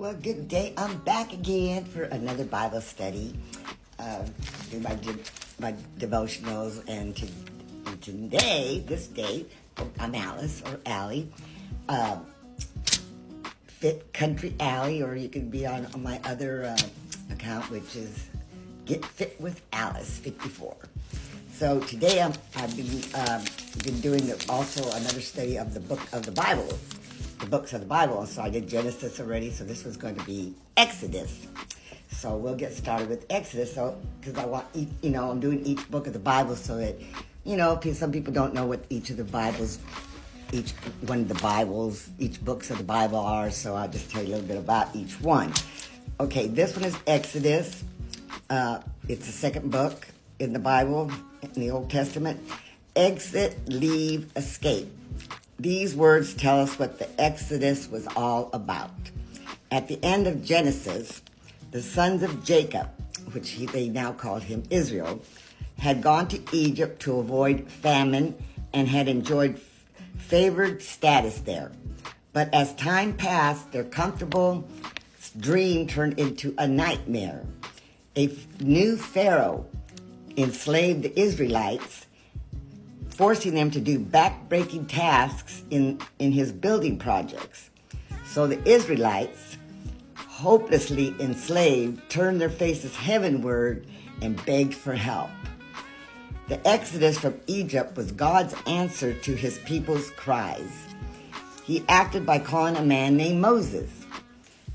Well, good day. I'm back again for another Bible study. Do my devotionals, and today, this day, I'm Alice or Allie. Fit Country Allie, or you can be on my other account, which is Get Fit with Alice 54. So today I've been doing also another study of the book of the Bible. The books of the Bible. So I did Genesis already, so this was going to be Exodus. So we'll get started with Exodus. So because I want, I'm doing each book of the Bible so that, some people don't know what each books of the Bible are. So I'll just tell you a little bit about each one. Okay, this one is Exodus. It's the second book in the Bible, in the Old Testament. Exit, leave, escape. These words tell us what the Exodus was all about. At the end of Genesis, the sons of Jacob, which they now called him Israel, had gone to Egypt to avoid famine and had enjoyed favored status there. But as time passed, their comfortable dream turned into a nightmare. A new Pharaoh enslaved the Israelites, forcing them to do back-breaking tasks in his building projects. So the Israelites, hopelessly enslaved, turned their faces heavenward and begged for help. The Exodus from Egypt was God's answer to his people's cries. He acted by calling a man named Moses,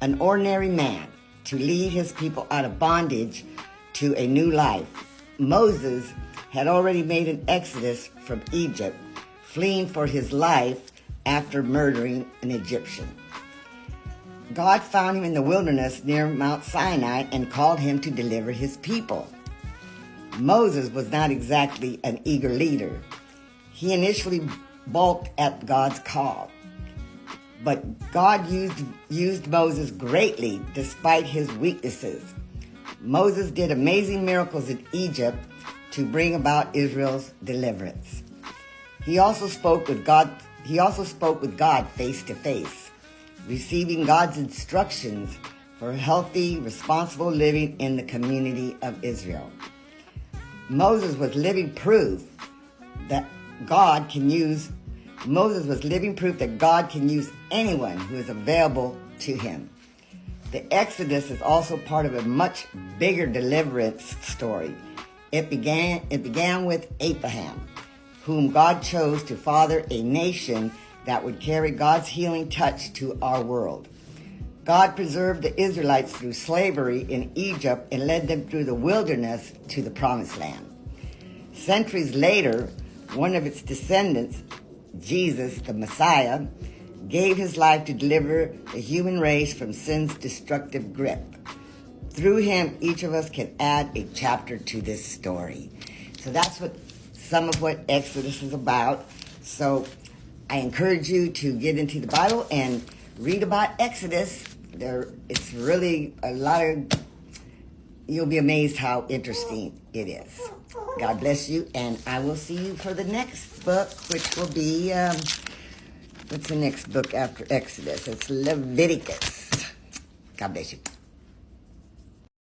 an ordinary man, to lead his people out of bondage to a new life. Moses had already made an exodus from Egypt, fleeing for his life after murdering an Egyptian. God found him in the wilderness near Mount Sinai and called him to deliver his people. Moses was not exactly an eager leader. He initially balked at God's call, but God used Moses greatly despite his weaknesses. Moses did amazing miracles in Egypt to bring about Israel's deliverance. He also spoke with God face to face, receiving God's instructions for healthy, responsible living in the community of Israel. Moses was living proof that God can use anyone who is available to him. The Exodus is also part of a much bigger deliverance story. It began with Abraham, whom God chose to father a nation that would carry God's healing touch to our world. God preserved the Israelites through slavery in Egypt and led them through the wilderness to the Promised Land. Centuries later, one of its descendants, Jesus, the Messiah, gave his life to deliver the human race from sin's destructive grip. Through him, each of us can add a chapter to this story. So that's some of what Exodus is about. So I encourage you to get into the Bible and read about Exodus. It's really you'll be amazed how interesting it is. God bless you, and I will see you for the next book, which will be, what's the next book after Exodus? It's Leviticus. God bless you.